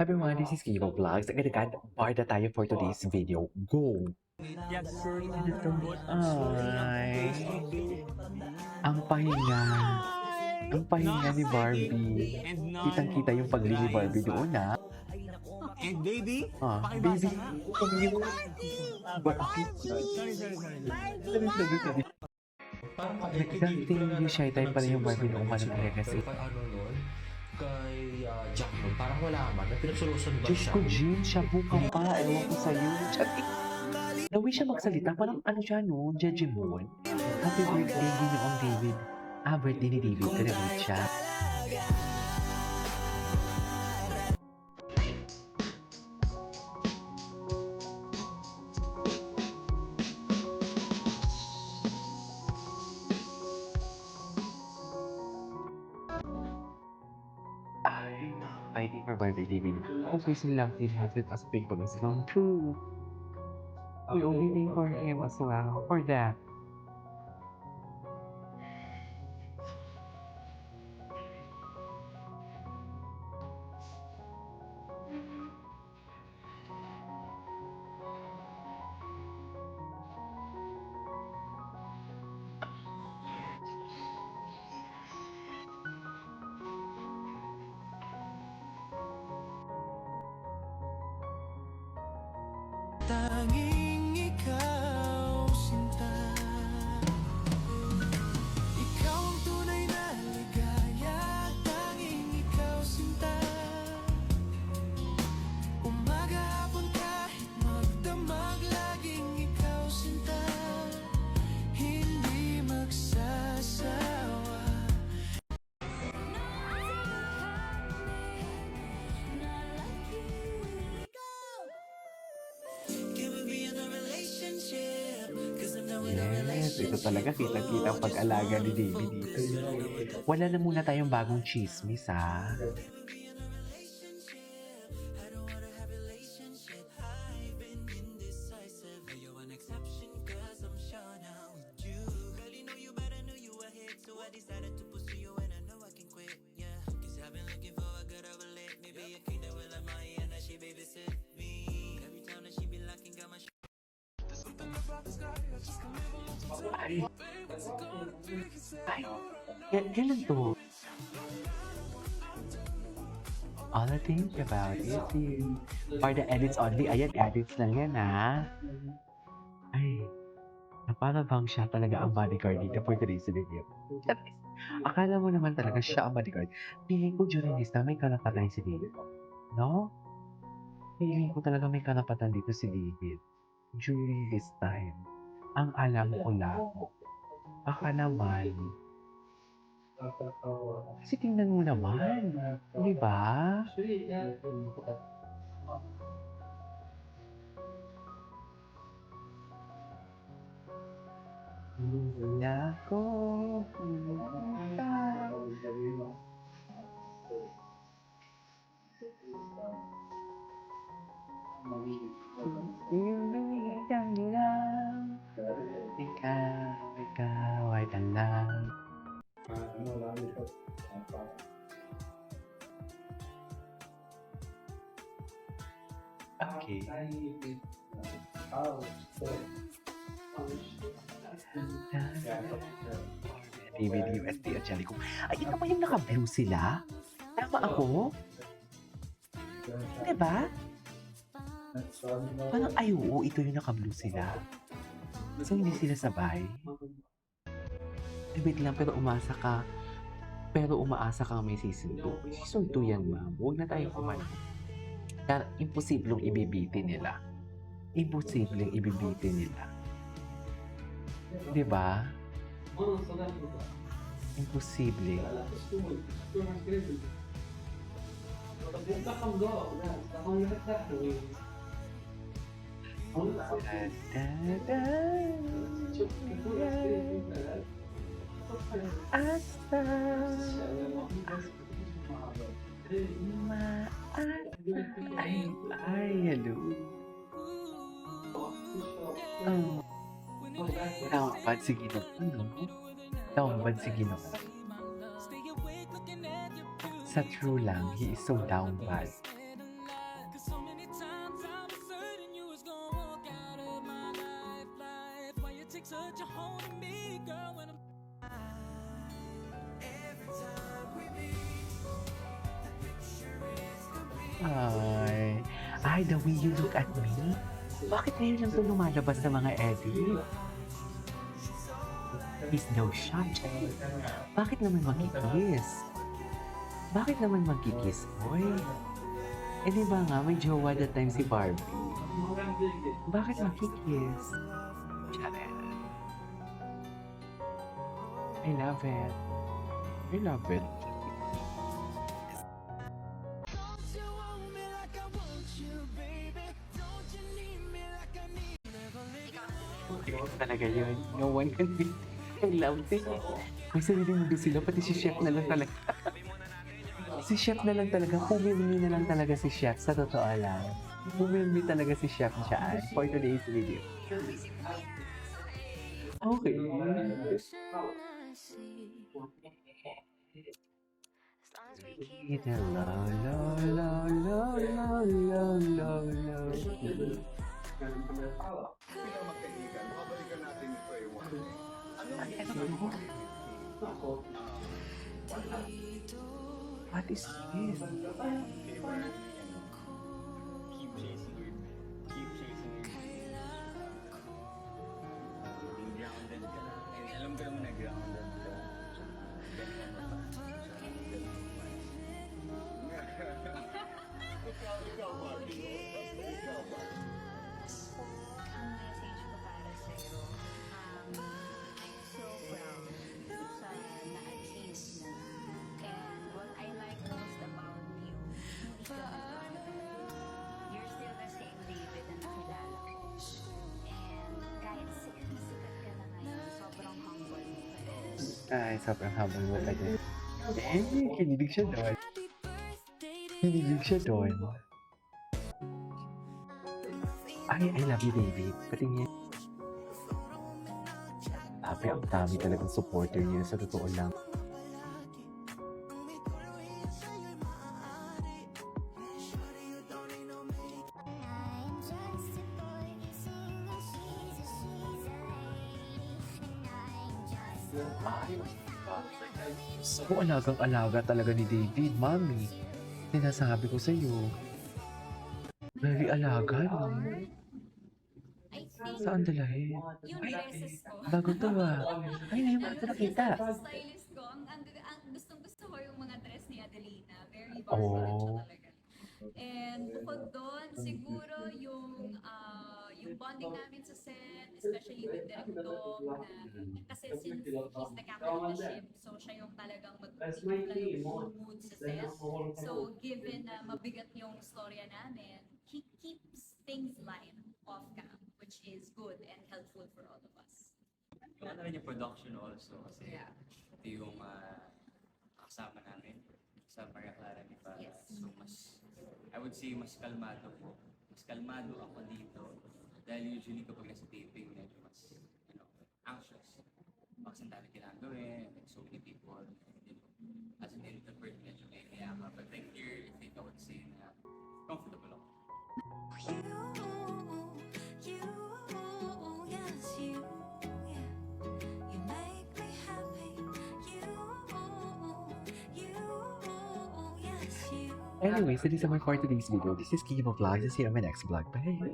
Hi everyone, this is Kiko Vlogs. Agad-agad, parda tayo for today's video. Go! Yes, sir. Ay, ang pahinga. Ang pahinga ni Barbie. And none. Kitang-kita yung pagli ni Barbie doon, ha? And baby, Ah, pakibasa. baby. Barbie. Sorry. Parang Nagdating yung shy type pa rin yung Barbie noong ano talaga kasi. Kay ano nun? Kay Jack nun. Parang wala man. Pinagsurusan ba Diyos siya? ko, Jean, siya buka pa. Ewan ko sa'yo. Nawi siya magsalita. Parang ano siya, no? Jejemon. Happy birthday, Ginoong David. Birthday ni David. Celebrate siya. Ay, fighting for birthday, David. Okay, silang it has it as big as long too. We only waiting for him as well. For that. Tanging ikaw, sinta. Ikaw ang tunay na ligaya. Tanging ikaw, sinta. Umaga, hapon, kahit magdamag, laging ikaw, sinta. Hindi magsasawa. Can we be in a relationship? 'Cause I'm done with a Yes, ito relationship. talaga kitang-kita ang pag-alaga ni David dito. Wala na muna tayong bagong chismis, ha? Ay, kailan to? All I think about is you. For the edits only, ayan, edits lang yan, ha? Ay, para bang siya talaga ang bodyguard dito for today's video. Akala mo naman talaga siya ang bodyguard. Feeling ko during this time may karapatan si David. No? Feeling ko talaga may karapatan dito si David. During this time. Ang alam ko lang. Baka naman. Kasi tingnan mo naman. Di ba? Wala ko. Iuwitan lang. Ikaw ay talang. Okay. DVD, USD at Jelly ko. Ay, ito ba yung naka-blue sila? Tama ako? Diba? Parang ay oo, ito yung naka-blue sila. So, hindi sila sabay. Wait lang, pero umaasa ka. Pero umaasa ka may season 2. Season 2 yan, ma'am. Huwag na tayong kumano. Kaya imposibleng ibibitin nila. Imposibleng ibibitin nila. Diba? Imposible. Asa ay, hello. Tambad si Ginoo. Tambad si Ginoo. Sa true lang, he is so down bad. that you're holding me, girl, when I'm every time we meet, the picture is complete. Ay, the way you look at me. Bakit ngayon lang ito lumalabas sa mga edit? He's no shot. Bakit naman magkikiss? Bakit naman magkikiss, boy? Eh di ba nga, may jowa that time si Barbie. Bakit magkikiss? Charet. I love it. I love it. Don't you want me like I want you, baby? Don't you need me like I need you? Never leave you. Talaga yun. No one can beat. I love it. May sarili mo din sila, pati si Chef na lang talaga. Si Chef na lang talaga, pumilmi na lang talaga si Chef, sa totoo lang. Pumilmi talaga si Chef dyan for today's video. Okay. La la la la la la la la. What is this? Alam ko naman nag-grounded ka. Ang message ko para sa'yo, I'm so proud sa na-achieve mo. And what I like most about you, hindi ka nagbago. You're still the same David na nakilala ko. And kahit sikat ka na ngayon, sobrang humble mo pa rin. Ay, sobrang habang mo pa din. Eh, kinilig siya doon. Kinilig siya doon. Ay, I love you, David. Pati niya. Sabi, ang dami talagang supporter niya sa totoo lang. So, alagang-alaga talaga ni David, Mami. Sinasabi ko sa'yo. Very alaga, no? I think Saan dalahin? yung dresses ko. Bago to Ay, ngayon ko ito nakita. Sa stylist ko, ang gustong-gusto ko yung mga dress ni Adelina. Very Oh. versatile siya talaga. And bukod doon, siguro yung bonding namin sa set, especially with Direk Dong, na kasi since he's the captain of the ship, so siya yung talagang mag-iimpla yung mood sa set. So given na mabigat yung storya namin, he keeps things light off cam, which is good and helpful for all of us. Yung ano rin yung production also kasi ito yung kasama namin sa Maria Clara ni Farah. Yes. So I would say mas kalmado po. Mas kalmado ako dito dahil usually kapag nasa taping medyo mas anxious. Bakit ang dami kailangan gawin, like so many people, as an introvert medyo may kaya ka. But like here, I think I would say na comfortable ako. You, yes, you, yeah. You make me happy. You, yes, you. Anyways, that is my for today's video. This is Kim of Vlogs. See you on my next vlog. Bye!